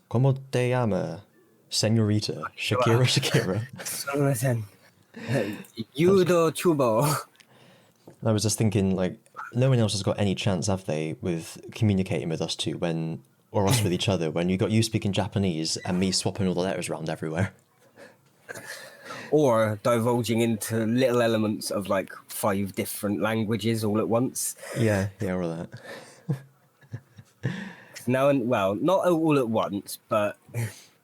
Como te llama, señorita? Shakira. Listen, Yudo Chubo. I was just thinking, like, no one else has got any chance, have they, with communicating with us two or us with each other, when you got you speaking Japanese and me swapping all the letters around everywhere. Or divulging into little elements of like 5 different languages all at once. Yeah, all that. Now and well, not all at once, but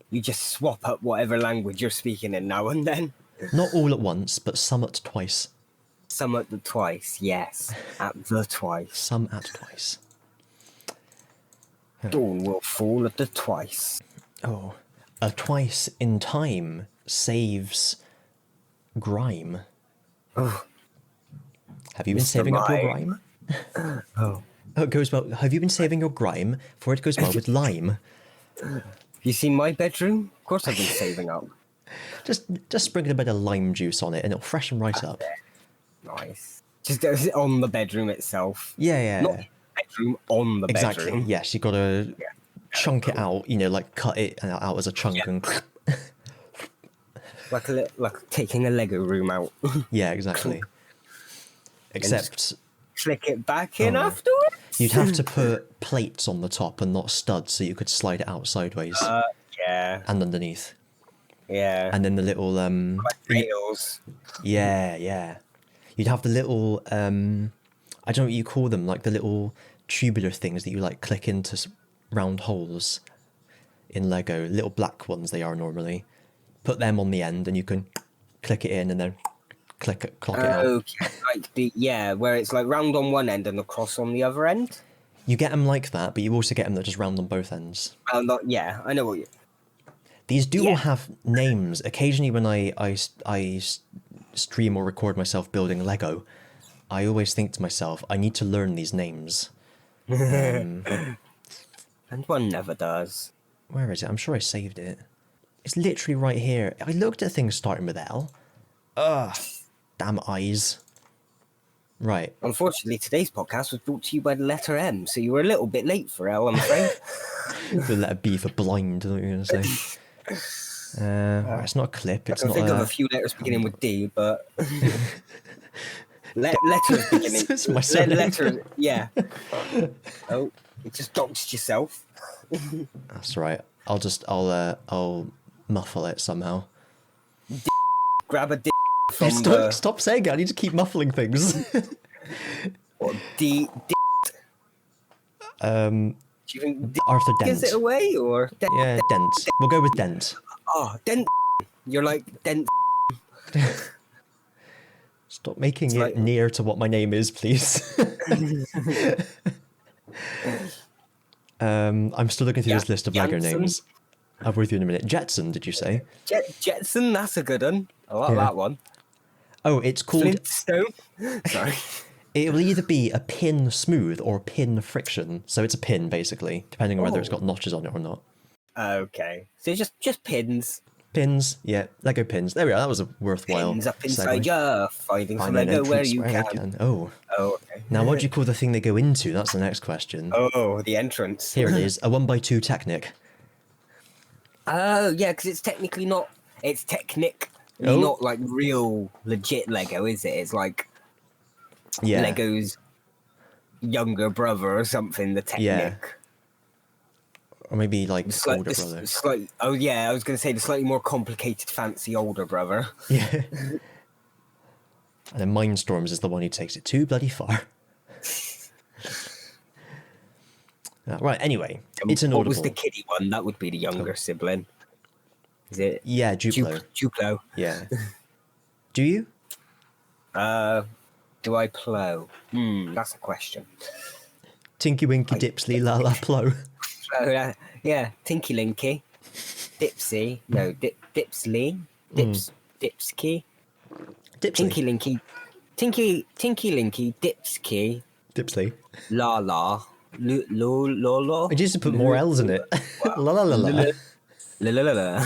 you just swap up whatever language you're speaking in now and then. Not all at once, but some at twice. Some at the twice, yes. At the twice. Some at twice. Dawn will fall at the twice. Oh, a twice in time saves grime. Oh. Have you been Mr. saving up your grime? Oh, it goes well. Have you been saving your grime? For it goes well with lime. You seen my bedroom? Of course I've been saving up. Just sprinkle a bit of lime juice on it and it'll freshen right up. Nice. Just on the bedroom itself. Yeah. Not bedroom, on the exactly. bedroom. Yes, you gotta chunk it out. Like cut it out as a chunk and. like taking a Lego room out. Yeah, exactly. Except click it back in afterwards. You'd have to put plates on the top and not studs, so you could slide it out sideways. Yeah. And underneath. Yeah. And then the little like rails. Yeah. You'd have the little I don't know what you call them, like the little tubular things that you like click into round holes in Lego, little black ones they are normally. Put them on the end and you can click it in and then clock it out. Okay, like where it's like round on one end and the cross on the other end. You get them like that, but you also get them that are just round on both ends. I know what you. These do all have names. Occasionally, when I stream or record myself building Lego, I always think to myself, I need to learn these names. And one never does. Where is it? I'm sure I saved it. It's literally right here. I looked at things starting with L. Ugh. Damn eyes. Right. Unfortunately, today's podcast was brought to you by the letter M, so you were a little bit late for L, I'm afraid. The letter B for blind, what are you going to say? It's not a clip. It's I can think of a few letters beginning with D, but letters beginning. It's my surname. Letters, yeah. Oh, you just doxed yourself. That's right. I'll muffle it somehow. Grab a D. Stop saying it. I need to keep muffling things. What D? Do you think Arthur Dent. gives it away or? Yeah, Dent. We'll go with Dent. Oh, Dent. You're like Dent. Stop making it near to what my name is, please. I'm still looking through this list of Lego names. I'll be with you in a minute. Jetson, did you say? Jetson, that's a good one. I like that one. Oh, it's called... Flintstone. Sorry. It will either be a pin smooth or pin friction. So it's a pin, basically, depending on whether it's got notches on it or not. Okay. So just pins. Pins, yeah. Lego pins. There we are. That was a worthwhile Pins up inside you, finding some Lego where you can. Oh. Okay. Now, what do you call the thing they go into? That's the next question. Oh, the entrance. Here it is. A 1x2 Technic. Oh, yeah, because it's technically not... It's Technic. Not like real legit Lego, is it? It's like Lego's younger brother or something, the Technic. Yeah. Or maybe like older brother. I was going to say the slightly more complicated, fancy older brother. Yeah. And then Mindstorms is the one who takes it too bloody far. Right, anyway, it's an audible. What was the kiddie one? That would be the younger sibling. Is it? Yeah, Duplo. Duplo. Yeah. Do you? Do I plow? That's a question. Tinky Winky Dipsley La La Plow. Yeah, Tinky Linky. Dipsy. No, Dipsley. Dipsky. Tinky Linky. Tinky Linky Dipsky. Dipsley. La La. Lo. I just put more L's in it. La la la la. La la la la.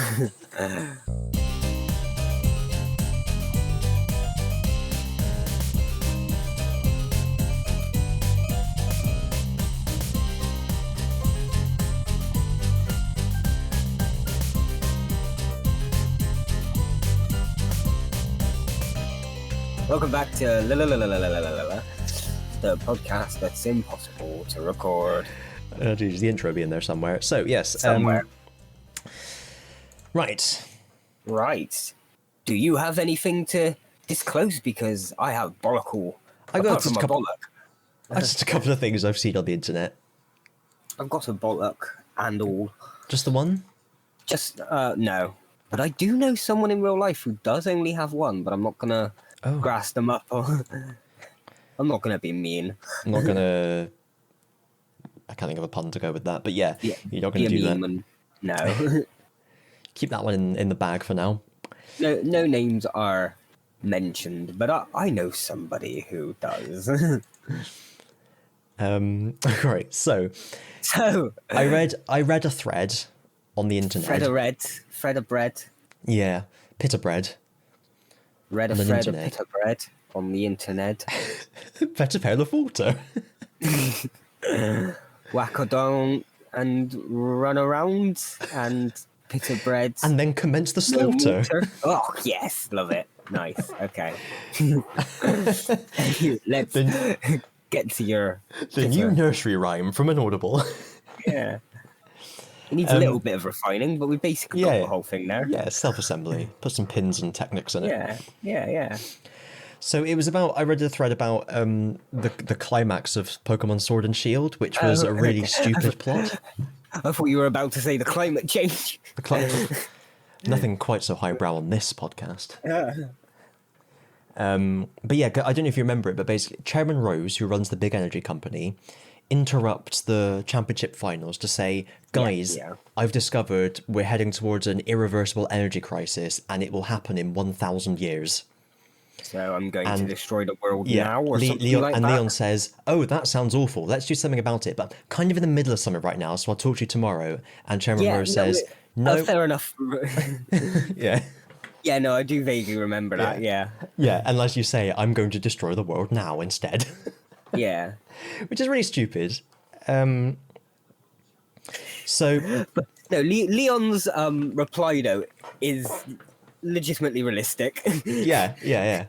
Welcome back to the podcast that's impossible to record. Oh, geez, the intro be in there somewhere. So, yes. Somewhere. Right. Do you have anything to disclose? Because I have bollockall. I got Apart from a bollock. Just a couple of things I've seen on the internet. I've got a bollock and all. Just the one? Just, no. But I do know someone in real life who does only have one, but I'm not gonna grass them up. I'm not gonna be mean. I'm not gonna... I can't think of a pun to go with that, but yeah. You're not gonna do that. No. Keep that one in the bag for now. No names are mentioned, but I know somebody who does. Right, so I read a thread on the internet. Fred a bread. Yeah, Pita bread. Read a Fred a Pita bread on the internet. Better pair of water. Whack a down and run around and Pita bread. And then commence the slaughter. Oh yes, love it. Nice. Okay. Let's get to your the new nursery rhyme from an Audible. Yeah. It needs a little bit of refining, but we basically got the whole thing there. Yeah, self-assembly. Put some pins and techniques in it. Yeah. So it was about, I read a thread about the climax of Pokemon Sword and Shield, which was a really stupid plot. I thought you were about to say the climate change. Nothing quite so highbrow on this podcast. But yeah, I don't know if you remember it, but basically Chairman Rose, who runs the big energy company, interrupts the championship finals to say, guys, I've discovered we're heading towards an irreversible energy crisis and it will happen in 1,000 years. So I'm going to destroy the world now or something like that. And Leon says, oh, that sounds awful. Let's do something about it. But I'm kind of in the middle of something right now, so I'll talk to you tomorrow. And Chairman Rose says, no. Fair enough. Yeah. Yeah, no, I do vaguely remember that, yeah. Yeah, and as you say, I'm going to destroy the world now instead. Yeah. Which is really stupid. But, no, Leon's reply, though, is legitimately realistic. Yeah.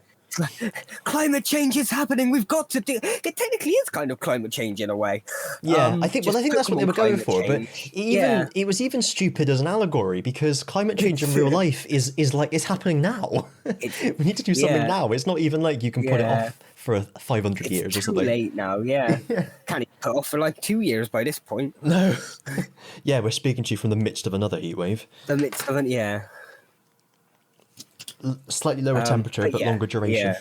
Climate change is happening. We've got to do. It technically is kind of climate change in a way. Yeah, I think that's what they were going for. But it was even stupid as an allegory because climate change in real life is happening now. We need to do something now. It's not even like you can put it off for 500 years or something. It's too late now. Yeah, can't even put it off for like 2 years by this point. No. Yeah, we're speaking to you from the midst of another heat wave. Slightly lower temperature, but longer duration. Yeah.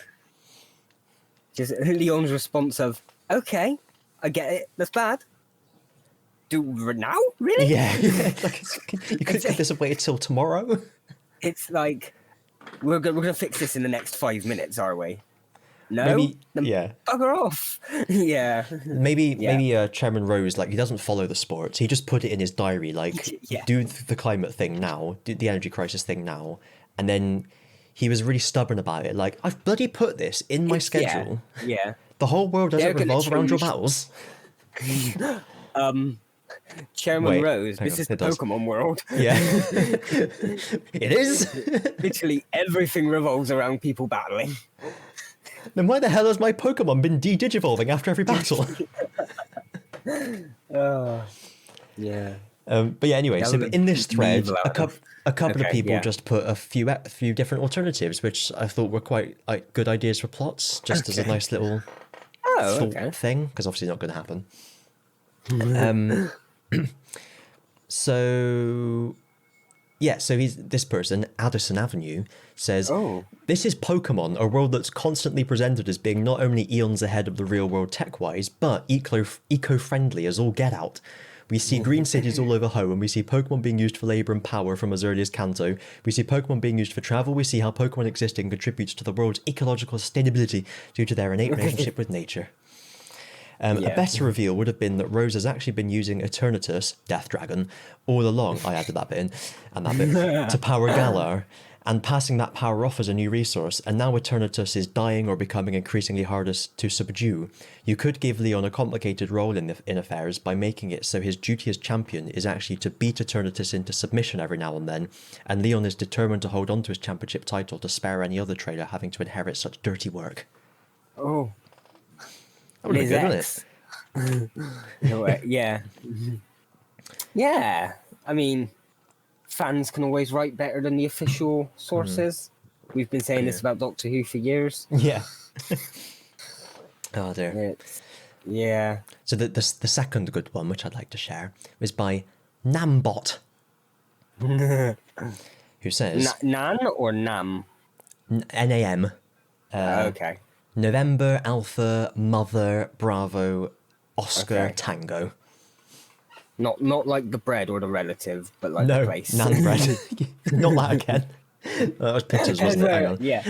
Just Leon's response of, okay, I get it, that's bad. Do now? Really? Yeah. Like, you could get this away till tomorrow. It's like, we're gonna fix this in the next 5 minutes, are we? No? Bugger off. Yeah. Maybe Chairman Rose, like, he doesn't follow the sports. He just put it in his diary, like, do the climate thing now, do the energy crisis thing now, and then he was really stubborn about it. Like, I've bloody put this in my schedule. Yeah. The whole world doesn't revolve around your battles. Chairman Rose, this is the Pokemon world. Yeah. It is. Literally everything revolves around people battling. Then why the hell has my Pokemon been de-digivolving after every battle? Yeah. But yeah, anyway, so in this thread, a couple of people just put a few different alternatives, which I thought were quite good ideas for plots, just as a nice little thought thing, because obviously not going to happen. So this person, Addison Avenue, says, this is Pokemon, a world that's constantly presented as being not only eons ahead of the real world tech-wise, but eco-friendly as all get out. We see green cities all over home, and we see Pokemon being used for labour and power from as early as Kanto. We see Pokemon being used for travel. We see how Pokemon existing contributes to the world's ecological sustainability due to their innate relationship with nature. A better reveal would have been that Rose has actually been using Eternatus, Death Dragon, all along. I added that bit in, and that bit, to power Galar. and passing that power off as a new resource, and now Eternatus is dying or becoming increasingly harder to subdue. You could give Leon a complicated role in affairs by making it so his duty as champion is actually to beat Eternatus into submission every now and then, and Leon is determined to hold on to his championship title to spare any other trainer having to inherit such dirty work. Oh. That would be good, wouldn't it? Yeah. Yeah. I mean, fans can always write better than the official sources. We've been saying this about Doctor Who for years. Yeah. Oh dear. Yeah. So the second good one, which I'd like to share, is by Nambot, who says... Nan or Nam? NAM. Okay. November, Alpha, Mother, Bravo, Oscar, Tango. Not like the bread or the relative, but like the place. No, Nan bread. Not that again. That was Pita's, wasn't it? Hang on. Yeah.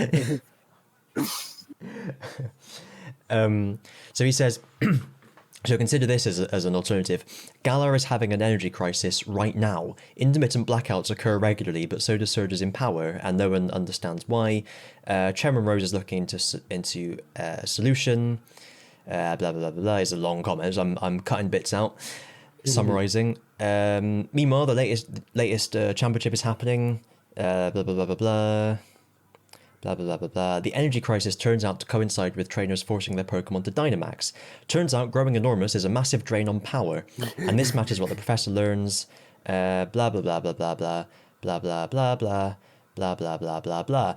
So he says, so consider this as an alternative. Galar is having an energy crisis right now. Intermittent blackouts occur regularly, but so do surges in power, and no one understands why. Chairman Rose is looking into a solution. Blah, blah, blah, blah, blah. It's a long comment, so I'm cutting bits out. Summarizing. Meanwhile, the latest championship is happening. Blah, blah, blah, blah, blah. Blah, blah, blah, blah, blah. The energy crisis turns out to coincide with trainers forcing their Pokemon to Dynamax. Turns out growing enormous is a massive drain on power. And this matches what the professor learns. Blah, blah, blah, blah, blah, blah. Blah, blah, blah, blah. Blah, blah, blah, blah, blah.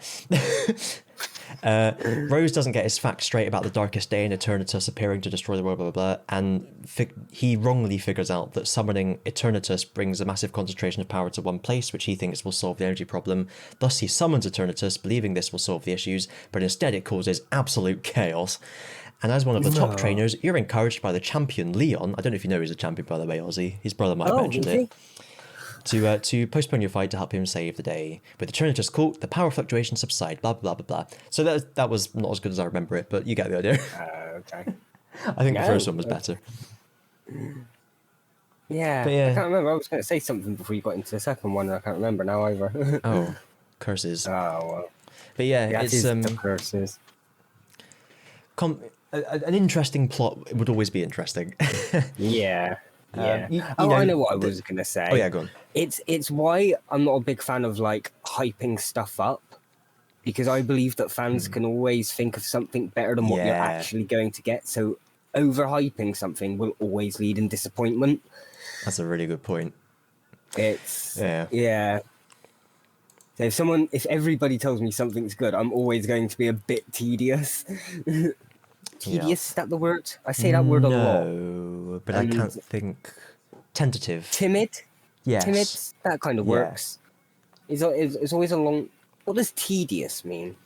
Rose doesn't get his facts straight about the darkest day and Eternatus appearing to destroy the world, blah, blah, blah. And he wrongly figures out that summoning Eternatus brings a massive concentration of power to one place, which he thinks will solve the energy problem. Thus, he summons Eternatus, believing this will solve the issues, but instead it causes absolute chaos. And as one of the top trainers, you're encouraged by the champion, Leon. I don't know if you know he's a champion, by the way, Ozzy. His brother might have mentioned it. To postpone your fight to help him save the day. With the Eternatus caught, the power fluctuations subside, blah, blah, blah, blah. So that was not as good as I remember it, but you get the idea. Okay. I think the first one was better. Yeah, I can't remember. I was going to say something before you got into the second one, and I can't remember now either. Oh, curses. Oh, well. But yeah, it's... the curses. An interesting plot would always be interesting. Yeah. Yeah. I know what I was going to say. Oh, yeah, go on. It's why I'm not a big fan of, like, hyping stuff up, because I believe that fans can always think of something better than what you're actually going to get, so overhyping something will always lead in disappointment. That's a really good point. Yeah. So if everybody tells me something's good, I'm always going to be a bit tedious. Tedious, is that the word? I say that word a lot. No, but I can't think. Tentative. Timid? Yes. Timid, that kind of works. It's always a long... What does tedious mean?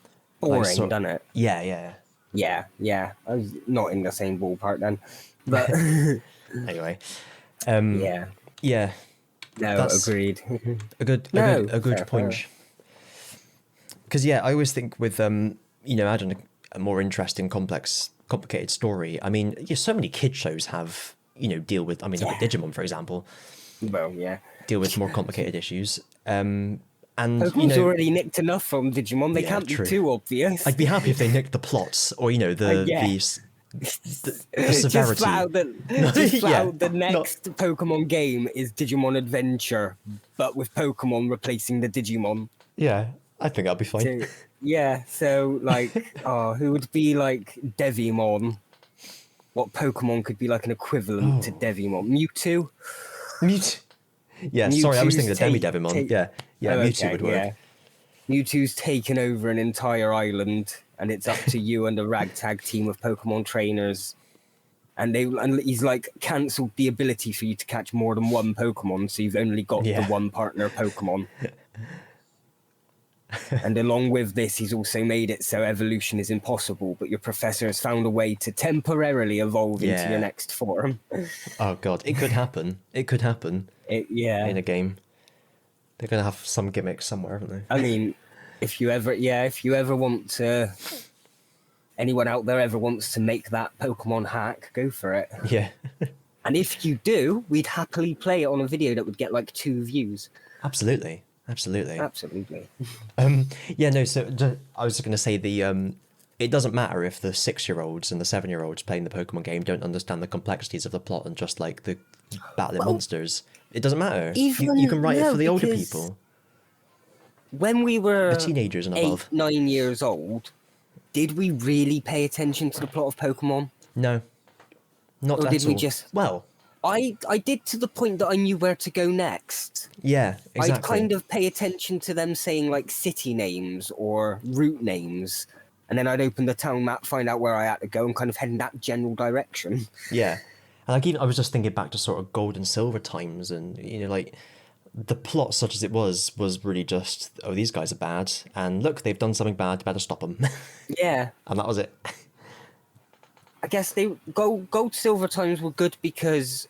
Boring, doesn't it? Yeah. Yeah. I was not in the same ballpark then. But... Anyway. Yeah. No, that's agreed. a good point. Because, I always think with, adding a more interesting, complicated story. I mean, so many kid shows have, deal with, look at Digimon, for example. Well, yeah. Deal with more complicated issues. And Pokemon's already nicked enough from Digimon. They can't be too obvious. I'd be happy if they nicked the plots or, the severity. Just out the next Pokemon game is Digimon Adventure, but with Pokemon replacing the Digimon. Yeah, I think that'll be fine. So like, who would be like Devimon? What Pokemon could be like an equivalent to Devimon? Mewtwo? Yeah, Mewtwo's sorry, I was thinking of Demi-Devimon. Mewtwo would work. Yeah. Mewtwo's taken over an entire island, and it's up to you and a ragtag team of Pokemon trainers. And he's like cancelled the ability for you to catch more than one Pokemon, so you've only got the one partner Pokemon. And along with this, he's also made it so evolution is impossible, but your professor has found a way to temporarily evolve into your next form. Oh god, it could happen. In a game. They're going to have some gimmicks somewhere, haven't they? I mean, if you ever want to... Anyone out there ever wants to make that Pokemon hack, go for it. Yeah. And if you do, we'd happily play it on a video that would get like 2 views. Absolutely. Absolutely. Absolutely. Yeah, no. So I was going to say it doesn't matter if the 6-year-olds and the 7-year-olds playing the Pokemon game don't understand the complexities of the plot and just like the battling Well, monsters. It doesn't matter. You even can write it for no, the older because people, when we the were teenagers and eight, above. 9 years old, did we really pay attention to the plot of Pokemon? No, not Or did at we all. just... Well, I did to the point that I knew where to go next. yeah, I'd exactly. kind of pay attention to them saying like city names or route names, and then I'd open the town map, find out where I had to go, and kind of head in that general direction. Yeah, and like even I was just thinking back to sort of Gold and Silver times, and like the plot, such as it was really just, oh, these guys are bad, and look, they've done something bad, better stop them, Yeah, and that was it. I guess Gold Silver times were good because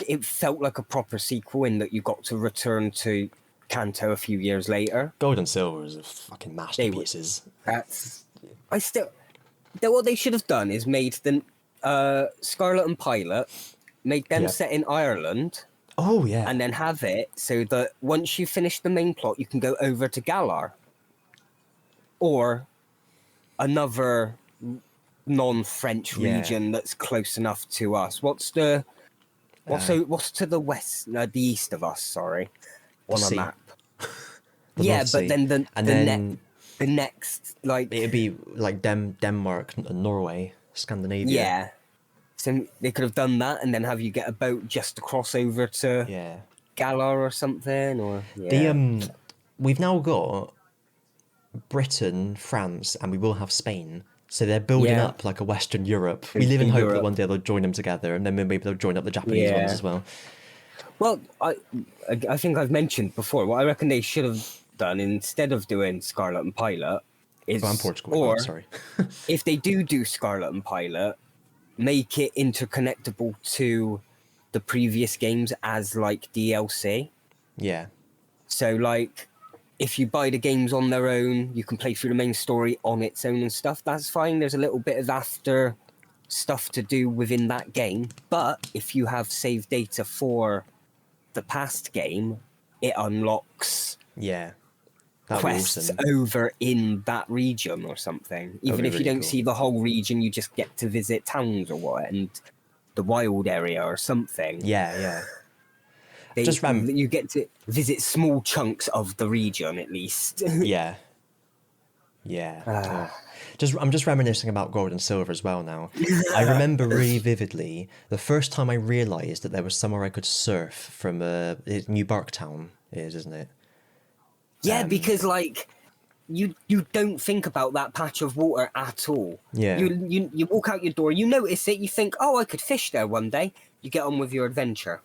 it felt like a proper sequel in that you got to return to Kanto a few years later. Gold and Silver is fucking They were. masterpieces. What they should have done is made the Scarlet and Pilot, made them Yeah. set in Ireland, Oh yeah, and then have it so that once you finish the main plot, you can go over to Galar or another non-French Yeah. region that's close enough to us. What's to the west, no, the east of us? Sorry, on a sea. map. The Yeah, North but Sea. then And then the next like it'd be like Denmark, Norway, Scandinavia. yeah. So they could have done that and then have you get a boat just to cross over to Yeah. Galar or something, or We've now got Britain, France, and we will have Spain. So they're building Yeah. up like a Western Europe. We live in hope that Europe. one day they'll join them together, and then maybe they'll join up the Japanese ones Yeah. as well. Well, I think I've mentioned before. What I reckon they should have done instead of doing Scarlet and Pilot is, Oh, I'm Portugal. or Sorry. if they do Scarlet and Pilot, make it interconnectable to the previous games as like DLC. Yeah. So like, if you buy the games on their own, you can play through the main story on its own and stuff. That's fine. There's a little bit of after stuff to do within that game. But if you have save data for the past game, it unlocks Yeah. That'd be quests awesome. over in that region or something. Even be if you really don't cool. see the whole region, you just get to visit towns or what, and the wild area or something. Yeah, yeah. You get to visit small chunks of the region at least. Yeah. Yeah. I'm just reminiscing about Gold and Silver as well now. I remember really vividly the first time I realised that there was somewhere I could surf from New Barktown isn't it? Yeah, because like you don't think about that patch of water at all. Yeah. You walk out your door, you notice it, you think, oh, I could fish there one day. You get on with your adventure.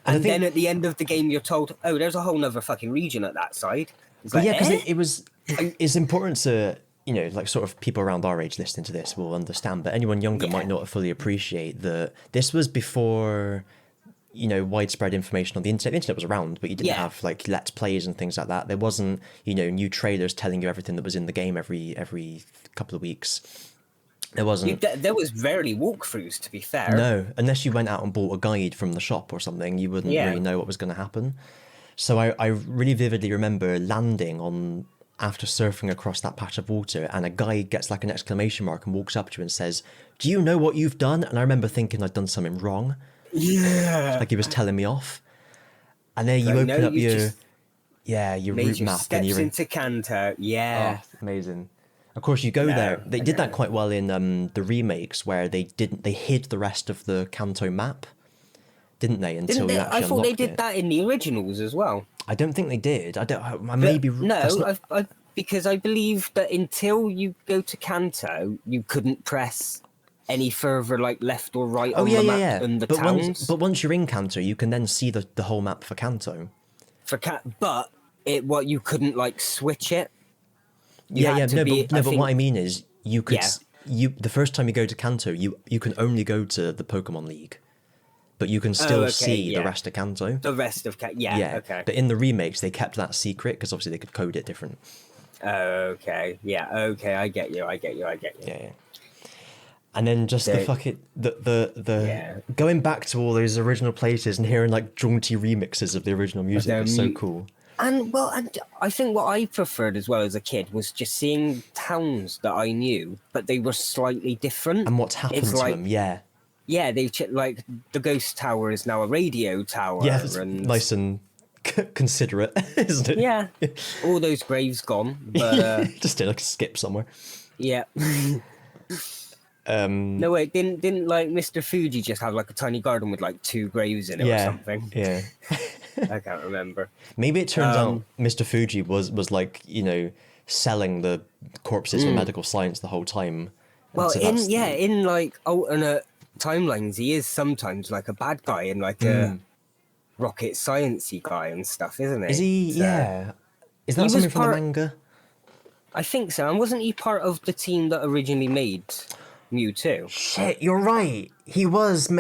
And I And think- then at the end of the game, you're told, oh, there's a whole nother fucking region at that side. It's like, Yeah, because eh? it's important to, like sort of people around our age listening to this will understand, but anyone younger might not fully appreciate that this was before, widespread information on the internet. The internet was around, but you didn't Yeah. have like let's plays and things like that. There wasn't, new trailers telling you everything that was in the game every couple of weeks. There wasn't. There was rarely walkthroughs, to be fair. No, unless you went out and bought a guide from the shop or something, you wouldn't really know what was going to happen. So I really vividly remember landing on after surfing across that patch of water, and a guy gets like an exclamation mark and walks up to you and says, "Do you know what you've done?" And I remember thinking I'd done something wrong. Yeah. Like he was telling me off. And then you open up your route map steps and you're into Kanto. Yeah. Oh, amazing. Of course, you go there. They did that quite well in the remakes, where they hid the rest of the Kanto map, didn't they? Until you actually I thought they unlocked did it. that in the originals as well. I don't think they did. I maybe that's No, not- because I believe that until you go to Kanto, you couldn't press any further, like left or right on the map and the towns. But once you're in Kanto, you can then see the whole map for Kanto. But you couldn't like switch it. But what I mean is you could the first time you go to Kanto, you can only go to the Pokemon League, but you can still see the rest of Kanto. The rest of Kanto, okay. But in the remakes, they kept that secret because obviously they could code it different. Okay, I get you. Yeah. And then just going back to all those original places and hearing like jaunty remixes of the original music was so cool. And I think what I preferred as well as a kid was just seeing towns that I knew, but they were slightly different. And what's happened It's to like, them? Yeah. yeah, like the ghost tower is now a radio tower, Yeah, it's and nice and considerate, isn't it? yeah, all those graves gone, but Just did like a skip somewhere. yeah. No wait, didn't like Mr. Fuji just have like a tiny garden with like 2 graves in it or something? Yeah. I can't remember. Maybe it turns out Mr. Fuji was like, selling the corpses for medical science the whole time. Well, in like alternate timelines, he is sometimes like a bad guy and like a rocket sciencey guy and stuff, isn't he? Is he? So, yeah. Is that he something was from the manga? I think so. And wasn't he part of the team that originally made Mewtwo? Shit, you're right. He was.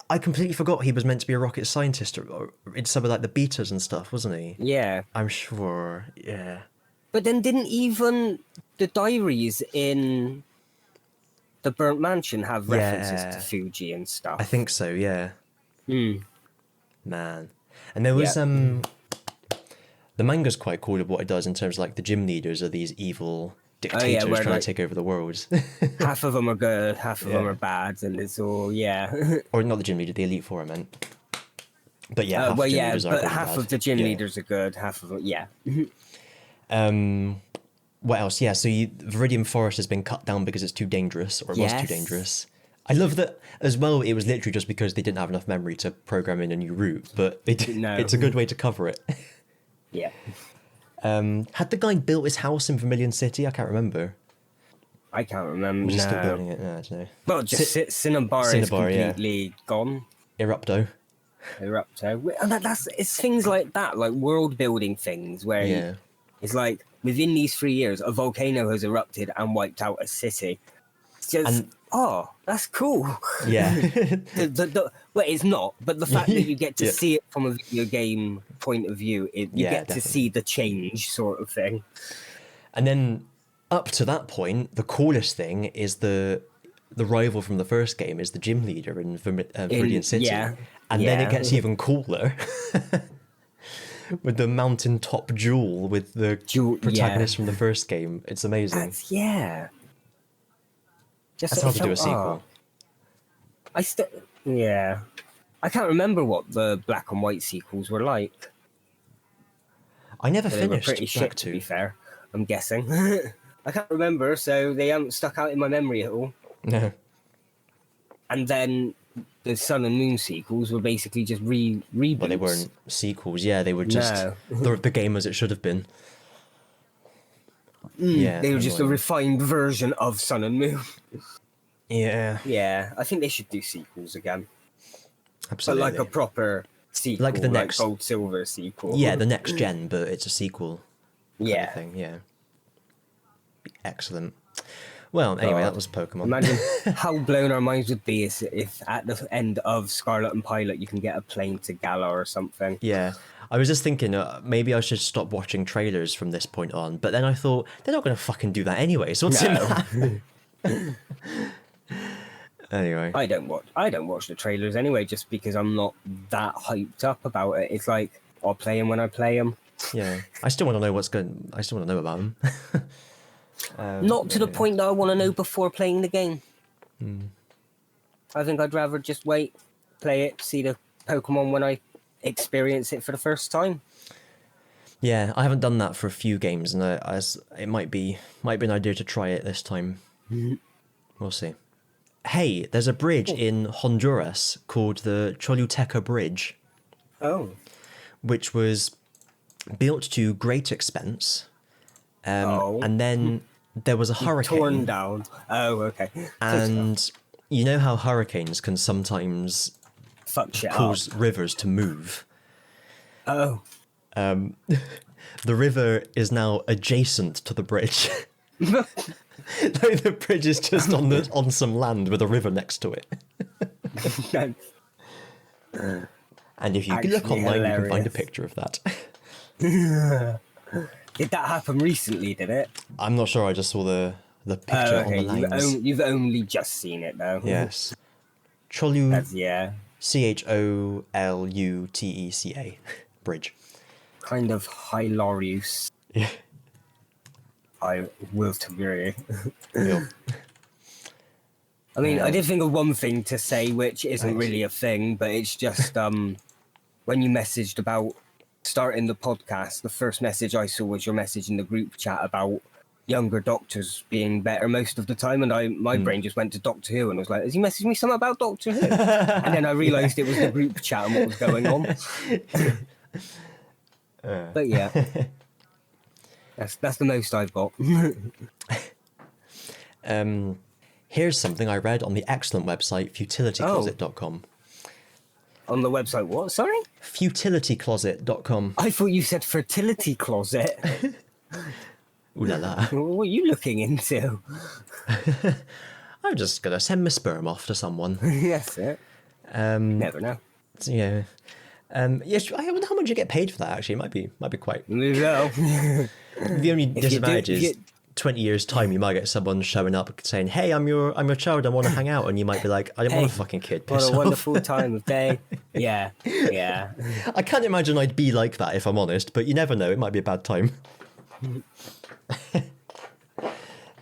I completely forgot he was meant to be a rocket scientist or in some of like the betas and stuff, wasn't he? Yeah. I'm sure. Yeah. But then didn't even the diaries in the Burnt Mansion have references to Fuji and stuff? I think so. Yeah. Man, and there was the manga's quite cool of what it does in terms of like the gym leaders are these evil dictators trying to take over the world. Half of them are good, half of them are bad, and it's all or not the gym leader, the Elite Four, I meant. But yeah, half of the gym leaders are good, half of them, what else? Yeah, so Viridian Forest has been cut down because it's too dangerous, or it was too dangerous. I love that as well. It was literally just because they didn't have enough memory to program in a new route, but it's a good way to cover it. Yeah. Had the guy built his house in Vermilion City? I can't remember. I can't remember. Was he still building it? No, I don't know. Well, just Cinnabar is completely gone. Erupto. And it's things like that, like world building things where it's like within these 3 years, a volcano has erupted and wiped out a city. It's just that's cool. Yeah. Well, it's not, but the fact that you get to see it from a video game point of view, you get to see the change sort of thing. And then up to that point, the coolest thing is the rival from the first game is the gym leader in Viridian City. Yeah. And then it gets even cooler with the mountaintop jewel with the protagonist from the first game. It's amazing. That's how to do a sequel. I can't remember what the black and white sequels were like. I never finished. They were pretty shit, to be fair. I'm guessing. I can't remember, so they haven't stuck out in my memory at all. No. And then the Sun and Moon sequels were basically just reboots. Well, they weren't sequels. Yeah, they were just the game as it should have been. They were just a refined version of Sun and Moon. Yeah, I think they should do sequels again. Absolutely. But like a proper sequel, like the next Gold Silver sequel. Yeah, the next gen, but it's a sequel. Yeah. Kind of thing. Yeah. Excellent. Well, anyway, that was Pokemon. Imagine how blown our minds would be if at the end of Scarlet and Pilot you can get a plane to Galar or something. Yeah. I was just thinking maybe I should stop watching trailers from this point on, but then I thought they're not going to fucking do that anyway, so what's it matter? Anyway. I don't watch the trailers anyway just because I'm not that hyped up about it. It's like I'll play them when I play them. Yeah. I still want to know I still want to know about them. Not to the point that I want to know before playing the game. I think I'd rather just wait, play it, see the Pokemon when I experience it for the first time. Yeah, I haven't done that for a few games, and it might be an idea to try it this time. We'll see. Hey, there's a bridge in Honduras called the Choluteca Bridge. Oh. Which was built to great expense. And then there was a hurricane. Torn down. Oh, okay. And you know how hurricanes can sometimes cause rivers to move? Oh. The river is now adjacent to the bridge. Like the bridge is just on some land with a river next to it. And if you look online, you can find a picture of that. Did that happen recently, did it? I'm not sure, I just saw the picture on the lines. You've only just seen it, though. Yes. Choluteka. Bridge. kind of hilarious. Yeah. I will agree. Yeah. I mean, I did think of one thing to say, which isn't Right. really a thing, but it's just when you messaged about starting the podcast, the first message I saw was your message in the group chat about younger doctors being better most of the time, and my brain just went to Doctor Who and was like, has he messaged me something about Doctor Who? And then I realised it was the group chat and what was going on. But yeah, that's the most I've got. Here's something I read on the excellent website futilitycloset.com. On the website, what? Sorry? Futilitycloset.com. I thought you said fertility closet. Ooh la la. What are you looking into? I'm just gonna send my sperm off to someone. That's it. Never know. Yeah. Yes, I wonder how much you get paid for that. Actually, it might be quite. No. The only disadvantage is 20 years time, you might get someone showing up saying, "Hey, I'm your child. I want to hang out," and you might be like, "I don't want a fucking kid." What Piss a off. wonderful time of day. Yeah. I can't imagine I'd be like that if I'm honest, but you never know. It might be a bad time.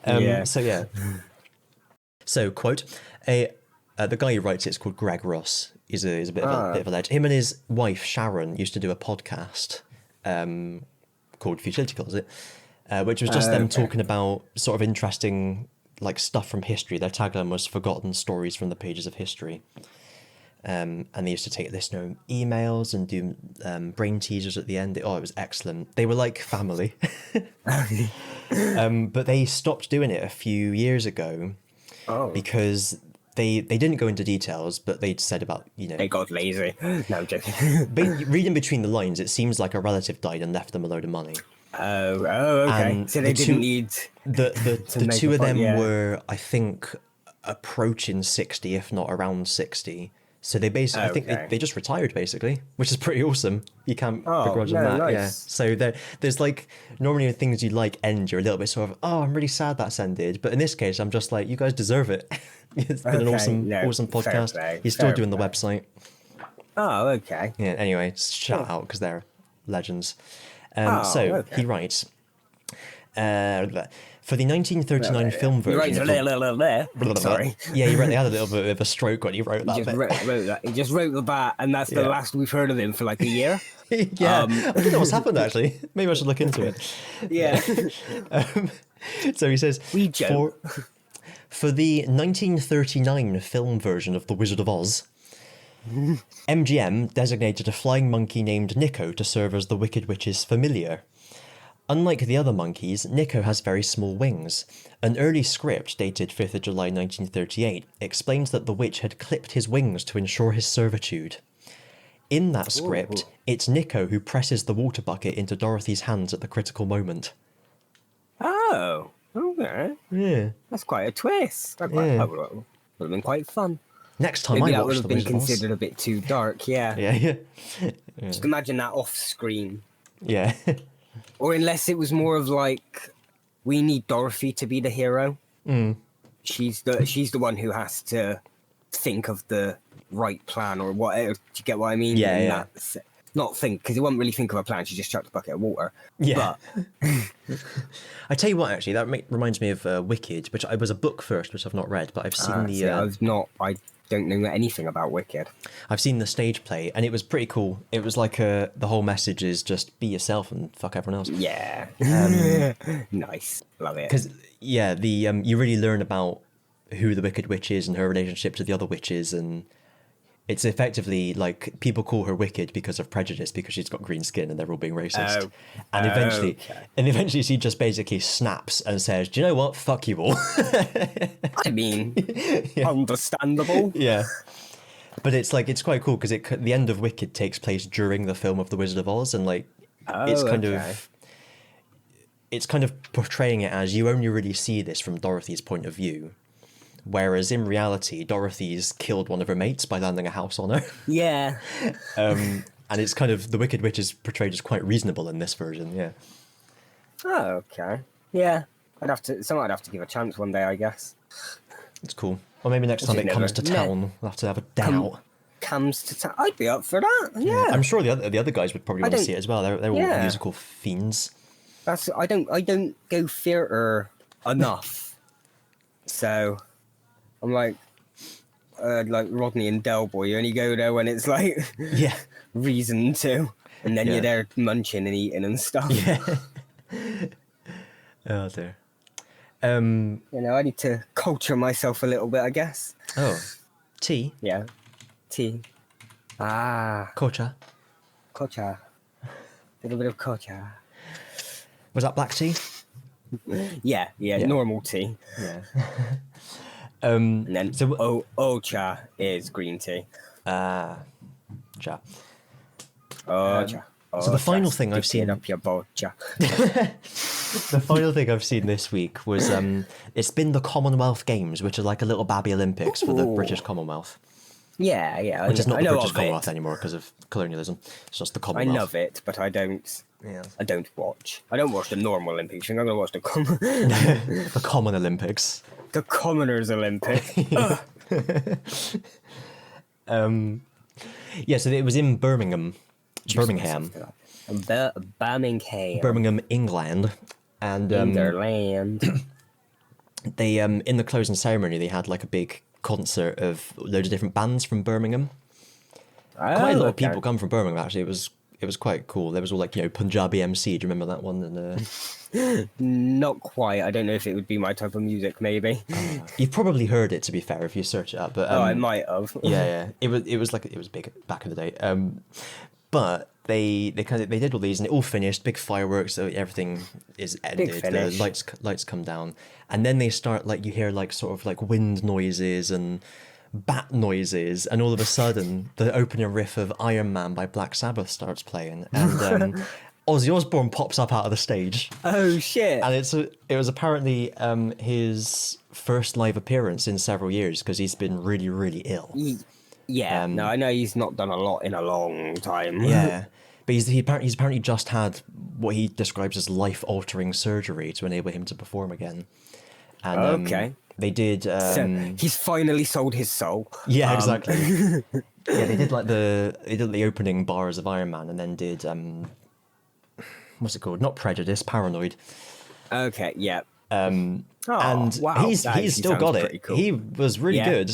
So yeah. So quote, the guy who writes it's called Greg Ross. He's a bit of a legend. Him and his wife Sharon used to do a podcast called Futility Closet, which was just them talking about sort of interesting like stuff from history. Their tagline was "Forgotten Stories from the Pages of History." And they used to take listener emails and do brain teasers at the end. It was excellent. They were like family. But they stopped doing it a few years ago because they didn't go into details, but they said about, They got lazy. No, I'm joking. Reading between the lines, it seems like a relative died and left them a load of money. Oh, okay. And So they didn't need the two of them were, I think, approaching 60, if not around 60. So they basically, I think they just retired basically, which is pretty awesome. You can't begrudge them that. Nice. Yeah. So there's like, normally when things you like end, you're a little bit sort of, I'm really sad that's ended. But in this case, I'm just like, you guys deserve it. It's been an awesome podcast. You're still doing the website. Oh, okay. Yeah. Anyway, shout out because they're legends. He writes, for the 1939 film version. Sorry. Yeah, he had a little bit of a stroke when he wrote that. He just wrote that, and that's the last we've heard of him for like a year. Yeah, I don't know what's happened actually. Maybe I should look into it. Yeah. So he says, we joke. For the 1939 film version of The Wizard of Oz, MGM designated a flying monkey named Nico to serve as the Wicked Witch's familiar. Unlike the other monkeys, Nico has very small wings. An early script, dated 5th of July 1938, explains that the witch had clipped his wings to ensure his servitude. In that script, it's Nico who presses the water bucket into Dorothy's hands at the critical moment. Oh, okay. Yeah. That's quite a twist. That would have been quite fun. Next time Maybe I that watch would The have been Wizard of Oz. considered a bit too dark, yeah. Yeah. Just imagine that off screen. Yeah. Or unless it was more of like, we need Dorothy to be the hero. She's the one who has to think of the right plan or whatever. Do you get what I mean? Yeah. Not think, because he won't really think of a plan. She just chucked a bucket of water. Yeah. But I tell you what, actually, that reminds me of Wicked, which I was a book first, which I've not read, but I've seen I don't know anything about Wicked. I've seen the stage play, and it was pretty cool. It was like the whole message is just be yourself and fuck everyone else. Yeah. Nice. Love it. Because, you really learn about who the Wicked Witch is and her relationship to the other witches, and it's effectively like people call her wicked because of prejudice because she's got green skin and they're all being racist. And eventually she just basically snaps and says, "Do you know what? Fuck you all." I mean, understandable. Yeah. But it's quite cool because the end of Wicked takes place during the film of The Wizard of Oz, and it's kind of portraying it as you only really see this from Dorothy's point of view. Whereas in reality, Dorothy's killed one of her mates by landing a house on her. Yeah. And it's kind of, the Wicked Witch is portrayed as quite reasonable in this version, yeah. Oh, okay. Yeah. I'd have to give a chance one day, I guess. It's cool. Or maybe next time it comes to town, we'll have to have a day out. comes to town, I'd be up for that. Yeah. I'm sure the other guys would probably want to don't- see it as well. They're all Yeah. musical fiends. I don't go theatre enough. So I'm like Rodney and Del Boy. You only go there when it's like Yeah. reason to, and then Yeah. you're there munching and eating and stuff. Yeah. Oh dear. You know, I need to culture myself a little bit, I guess. Oh, tea. Yeah. Tea. Ah, Kocha. kocha. Little bit of kocha. Was that black tea? Yeah, normal tea. Yeah. And then So ocha is green tea. cha. Ocha. So the final thing I've Stick it seen- up your bocha. The final thing I've seen this week was it's been the Commonwealth Games, which are like a little babby Olympics for the Ooh. British Commonwealth, Yeah. which is not I the know British of Commonwealth it. anymore because of colonialism. It's just the I Commonwealth. love it, but I don't. Yeah. I don't watch. I don't watch the normal Olympics. I'm gonna watch the The Common Olympics. the Commoners Olympic. Ugh. Yeah, so it was in Birmingham, Birmingham, England, and Netherland. they in the closing ceremony they had like a big concert of loads of different bands from Birmingham. Quite a lot of people come from Birmingham actually. It was quite cool. There was all like Punjabi MC. Do you remember that one? And Not quite. I don't know if it would be my type of music. Maybe. you've probably heard it to be fair if you search it up. But I might have. yeah. It was big back in the day. But they did all these and it all finished. Big fireworks. So everything is ended. The finish. lights come down, and then they start like you hear like sort of like wind noises and bat noises, and all of a sudden the opening riff of Iron Man by Black Sabbath starts playing, and Ozzy Osbourne pops up out of the stage. Oh shit! And it was apparently his first live appearance in several years because he's been really, really ill. Yeah. No, I know he's not done a lot in a long time. Yeah, but he's apparently just had what he describes as life-altering surgery to enable him to perform again. And Okay. they did. So he's finally sold his soul. Yeah, exactly. Yeah, they did the opening bars of Iron Man, and then did what's it called? Not Prejudice, Paranoid. Okay. Yeah. And wow, he's that actually still sounds got pretty it. cool. He was really Yeah. good.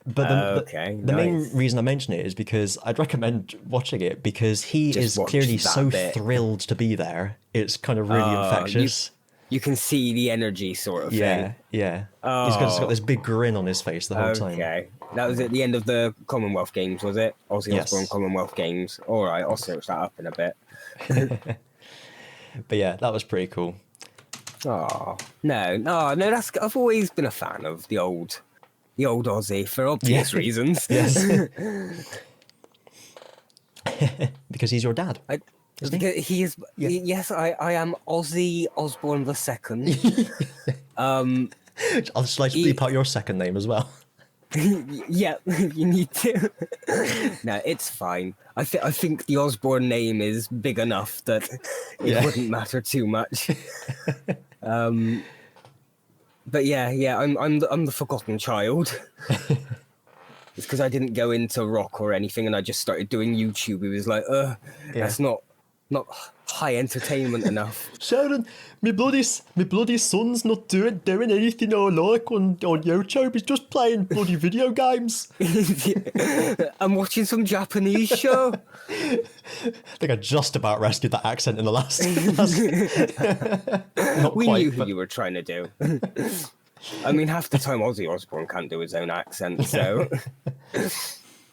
But Okay, the main nice. reason I mention it is because I'd recommend watching it because he Just is watch clearly that so bit. thrilled to be there. It's kind of really infectious. You can see the energy sort of Yeah, thing. yeah. He's got this big grin on his face the whole time. Okay. That was at the end of the Commonwealth Games, was it? Ozzy Yes. Osbourne Commonwealth Games. All right, I'll search that up in a bit. But yeah, that was pretty cool. Oh no! That's I've always been a fan of the old Ozzy for obvious Yeah. reasons. Yes. Because he's your dad. Isn't he? Because he is. Yeah. Yes, I am Ozzy Osbourne the second. Shall I just bleep out your second name as well? Yeah, you need to. No, it's fine. I think the Osbourne name is big enough that it Yeah. wouldn't matter too much. But yeah, I'm the forgotten child. It's because I didn't go into rock or anything, and I just started doing YouTube. It was like, that's not high entertainment enough. Sharon, my bloody son's not doing anything I like on YouTube. He's just playing bloody video games. I'm watching some Japanese show. I think I just about rescued that accent in the last. Not We quite, knew who but you were trying to do. I mean, half the time Ozzy Osbourne can't do his own accent, so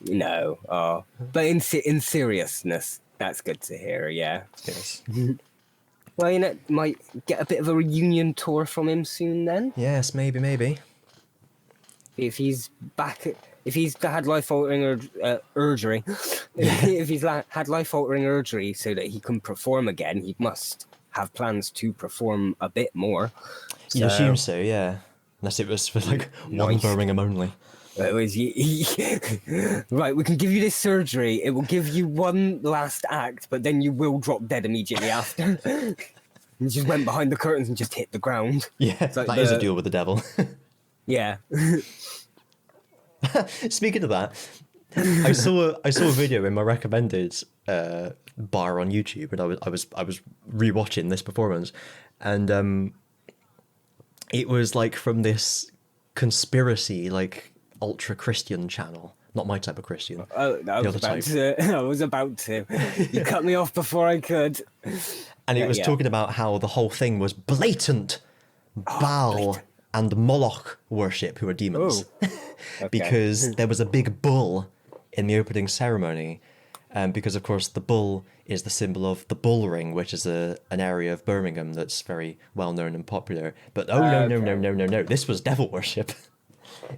no. But in seriousness, that's good to hear. Yeah. yes. Well, might get a bit of a reunion tour from him soon. Then, Yes, maybe. if he's back, if he's had life-altering surgery, if he's had life-altering surgery so that he can perform again, he must have plans to perform a bit more. You assume so, yeah. Unless it was for like one Nice. Birmingham only. It was right. We can give you this surgery. It will give you one last act, but then you will drop dead immediately after. He just went behind the curtains and just hit the ground. Yeah, It's like that is a deal with the devil. Yeah. Speaking of that, I saw a video in my recommended bar on YouTube, and I was rewatching this performance, and it was like from this conspiracy like ultra Christian channel, not my type of Christian. Oh, I was about to. I was about to. You cut me off before I could. And it was talking about how the whole thing was blatant Baal and Moloch worship, who are demons, because there was a big bull in the opening ceremony, because of course the bull is the symbol of the bull ring, which is an area of Birmingham that's very well known and popular. But no, this was devil worship.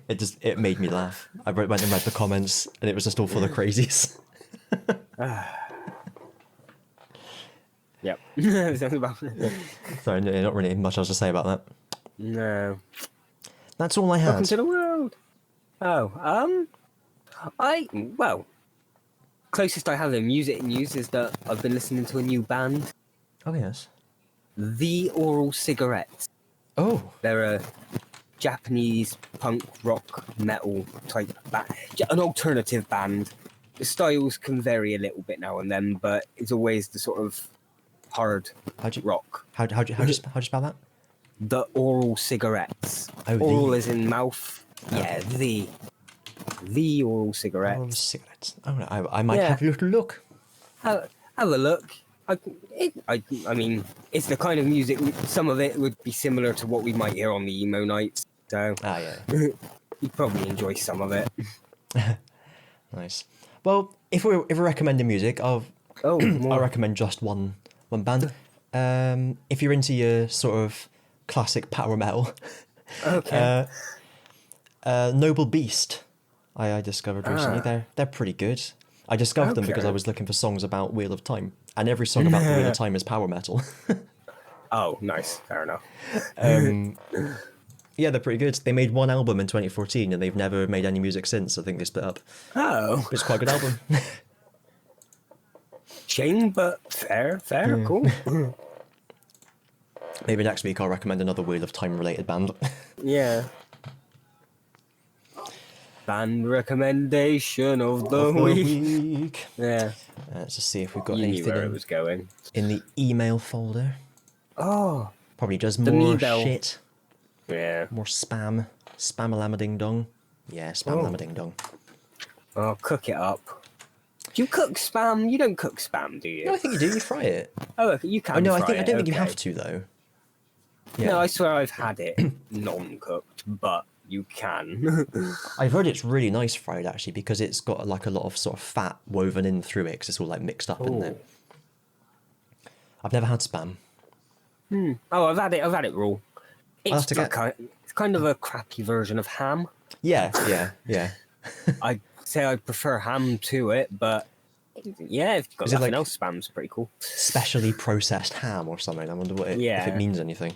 It made me laugh. I went and read the comments, and it was just all full of crazies. Yep. Sorry, not really much else to say about that. No. That's all I had. Welcome to the world. Oh, closest I have in music news is that I've been listening to a new band, Oh yes. The Oral Cigarettes. Oh. They're a Japanese punk rock metal type band, an alternative band. The styles can vary a little bit now and then, but it's always the sort of hard rock. How do you spell that? The Oral Cigarettes. Oh, oral as in mouth. Yeah, the Oral Cigarettes. Oral cigarettes. Oh no, I might have a little look. Have a look. I mean, it's the kind of music. Some of it would be similar to what we might hear on the emo nights. So you'd probably enjoy some of it. Nice. Well, if we're recommending music, I'll recommend just one band. If you're into your sort of classic power metal, Noble Beast, I discovered recently. They're pretty good. I discovered them because I was looking for songs about Wheel of Time, and every song about the Wheel of Time is power metal. Oh, nice. Fair enough. Yeah, they're pretty good. They made one album in 2014, and they've never made any music since. I think they split up. Oh. But it's quite a good album. Shame, but fair, cool. Maybe next week I'll recommend another Wheel of Time related band. Yeah. Band recommendation of the week. Yeah. Let's just see if we've got You knew anything where it was going. in the email folder. Oh. Probably just more shit. Yeah. More spam. Spam-a-lama ding-dong. Yeah, spam-a-lama ding-dong. Oh, cook it up. Do you cook spam? You don't cook spam, do you? No, I think you do. You fry it. Oh, you can. Oh no, I don't think you have to though. Yeah. No, I swear I've had it non-cooked, but you can. I've heard it's really nice fried actually because it's got like a lot of sort of fat woven in through it because it's all like mixed up in there. I've never had spam. Oh, I've had it raw. It's kind of a crappy version of ham. Yeah. I'd say I prefer ham to it, but yeah, if you've got nothing else, spam's pretty cool. Specially processed ham or something. I wonder if it means anything.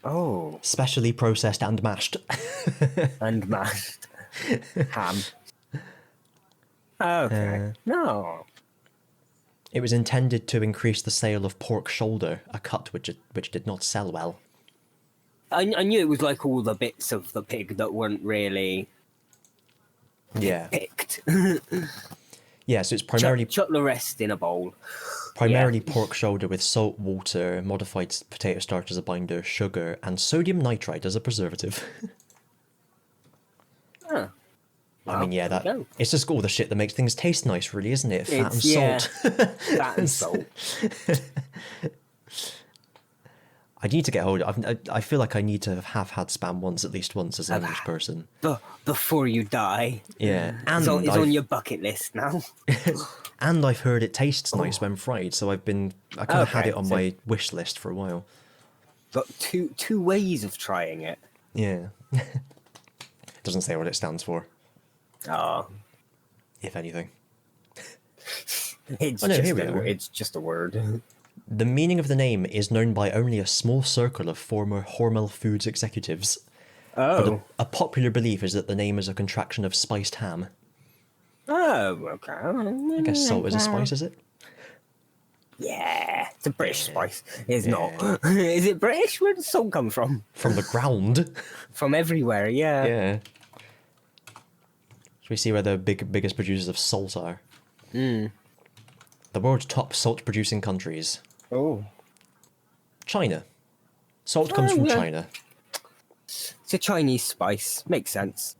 Oh. Specially processed and mashed. And mashed. Ham. Okay. No. It was intended to increase the sale of pork shoulder, a cut which did not sell well. I knew it was like all the bits of the pig that weren't really picked. Yeah, so it's primarily... Chuck the rest in a bowl. Primarily pork shoulder with salt, water, modified potato starch as a binder, sugar, and sodium nitrite as a preservative. Huh. I mean, it's just all the shit that makes things taste nice, really, isn't it? Fat and salt. Fat and salt. I need to get hold of it. I feel like I need to have had spam at least once as an English person. Before you die. Yeah. And it's on your bucket list now. And I've heard it tastes nice when fried, so I kind of had it on my wish list for a while. Got two ways of trying it. Yeah. It doesn't say what it stands for. Oh. If anything. It's just a word. The meaning of the name is known by only a small circle of former Hormel Foods executives. Oh. But a popular belief is that the name is a contraction of spiced ham. Oh, okay. I guess salt is a spice, is it? Yeah, it's a British spice. It's not. Is it British? Where does salt come from? From the ground. From everywhere, yeah. Yeah. Should we see where the biggest producers of salt are? Hmm. The world's top salt-producing countries. Oh. China. Salt comes from yeah. China. It's a Chinese spice. Makes sense.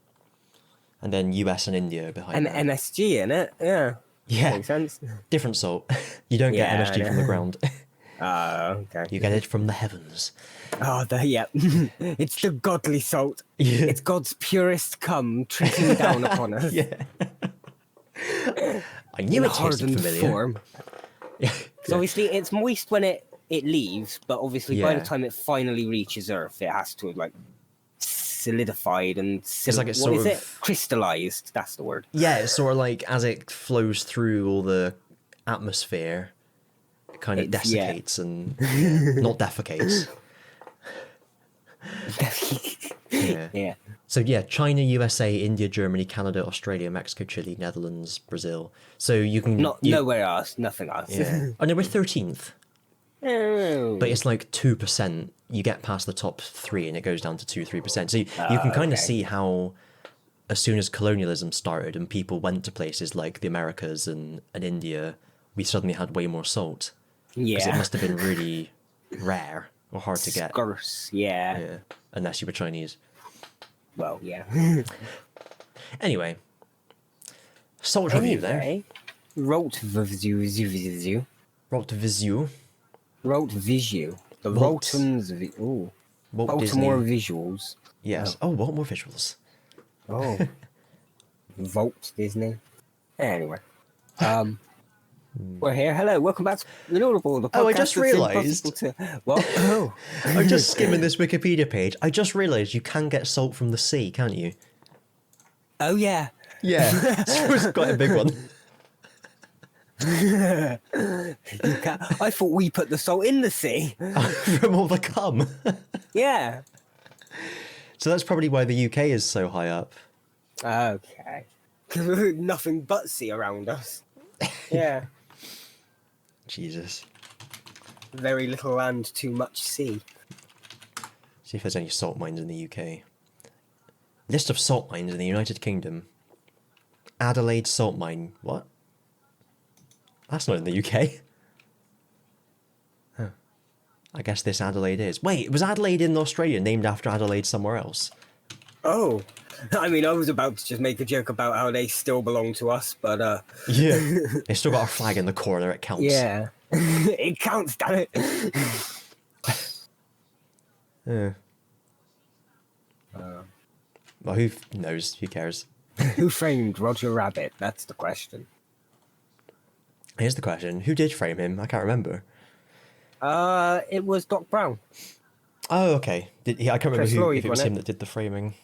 And then US and India behind that. MSG in it. Yeah. Yeah. Makes sense. Different salt. You don't get Yeah, MSG from the ground. Okay. You get it from the heavens. Oh, yeah. It's the godly salt. Yeah. It's God's purest cum trickling down upon us. Yeah. I knew In it tasted hardened familiar. form. Yeah. So obviously it's moist when it leaves, but obviously by Yeah. the time it finally reaches Earth, it has to have like solidified and It's like it's what sort is of- it? Crystallized. That's the word. Yeah, it's sort of like as it flows through all the atmosphere, it kind of It's- yeah. desiccates and not defecates. Yeah. Yeah. So yeah, China, USA, India, Germany, Canada, Australia, Mexico, Chile, Netherlands, Brazil. So you can Nowhere else. Nothing else. Yeah. Oh no, we're 13th, Oh. but it's like 2%. You get past the top 3 and it goes down to 2-3%. So you can kind of okay. see how, as soon as colonialism started and people went to places like the Americas and India, we suddenly had way more salt. Because it Yeah. must have been really rare or hard to get. Scarce. Yeah. Yeah, unless you were Chinese. Well, yeah. Anyway, salt review there. Anyway, Rolt-visu. Rolt Visu. Rolt-visu. The Walt. Roltons. Ooh. Walt Baltimore Disney. visuals. Yes. Oh, what more visuals? Oh. Volt Disney. Anyway. We're here. Hello, welcome back to the Notable. The Oh, I podcast just that's realised. impossible to... What? Oh. I'm just skimming this Wikipedia page. I just realised you can get salt from the sea, can't you? Oh, yeah. Yeah. It's quite a big one. You can... I thought we put the salt in the sea. From all the cum. Yeah. So that's probably why the UK is so high up. Okay. Nothing but sea around us. Yeah. Jesus. Very little land, too much sea. See if there's any salt mines in the UK. List of salt mines in the United Kingdom. Adelaide salt mine. What? That's not in the UK. Huh. I guess this Adelaide is. Wait, was Adelaide in Australia named after Adelaide somewhere else? Oh. I mean, I was about to just make a joke about how they still belong to us, but Yeah. They still got our flag in the corner, it counts. yeah. It counts, damn it. Yeah. Well, who knows? Who cares? Who framed Roger Rabbit? That's the question. Here's the question. Who did frame him? I can't remember. It was Doc Brown. Oh, okay. I can't remember Chris who, Lloyd, if it was wasn't him it? that did the framing.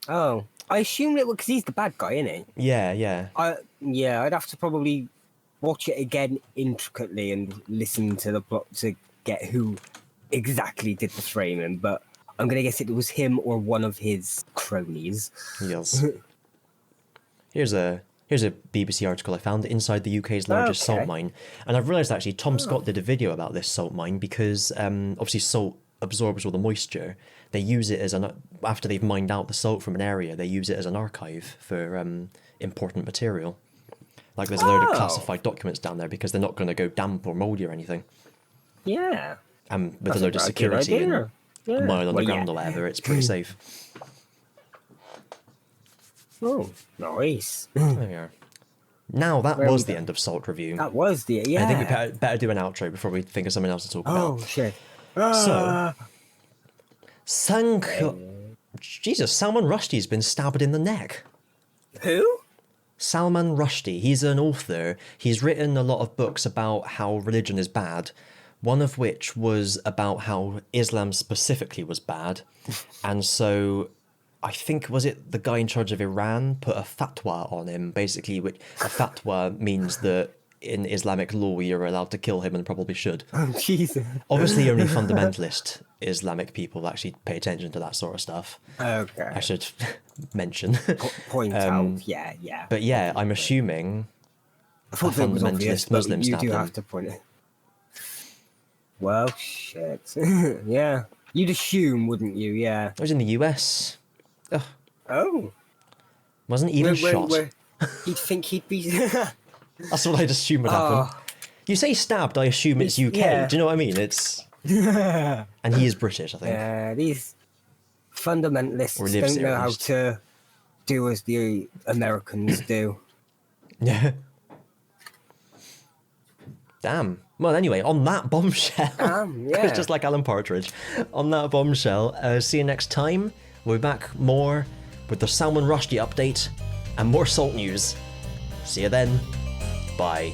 Oh, I assumed it was because he's the bad guy, isn't he? Yeah, yeah. Yeah, I'd have to probably watch it again intricately and listen to the plot to get who exactly did the framing, but I'm going to guess it was him or one of his cronies. Yes. Here's a BBC article I found inside the UK's largest Okay. salt mine, and I've realised actually Tom Scott did a video about this salt mine because obviously salt absorbs all the moisture. They use it as after they've mined out the salt from an area, they use it as an archive for important material. Like there's a load of Oh. classified documents down there because they're not going to go damp or mouldy or anything. Yeah. And with That's a load of good security and idea. Yeah. a mile Well, underground yeah. or whatever, it's pretty safe. Oh, nice. There we are. Now that Where was we the go? end of salt review. That was the yeah. I think we better do an outro before we think of something else to talk Oh about. shit. So, Jesus, Salman Rushdie's been stabbed in the neck. Who? Salman Rushdie, he's an author. He's written a lot of books about how religion is bad, one of which was about how Islam specifically was bad. And so I think, was it the guy in charge of Iran put a fatwa on him, basically, which a fatwa means that in Islamic law you're allowed to kill him and probably should. Oh Jesus. Obviously only fundamentalist Islamic people actually pay attention to that sort of stuff. Okay. I should mention. Point out. Yeah, yeah. But yeah, I'm assuming I thought a it was obvious, fundamentalist but Muslim you stabbed do him. have to point it. Well, shit. Yeah. You'd assume, wouldn't you? Yeah. I was in the US. Ugh. Oh. Wasn't even shot. You'd think he'd be. That's what I'd assume would happen. You say stabbed, I assume it's UK. Yeah. Do you know what I mean? It's and he is British, I think. Yeah, these fundamentalists Or lives don't there, know at how least. to do as the Americans do. Yeah. Damn. Well, anyway, on that bombshell, Yeah. it's just like Alan Partridge. On that bombshell, see you next time. We'll be back more with the Salman Rushdie update and more salt news. See you then. Bye.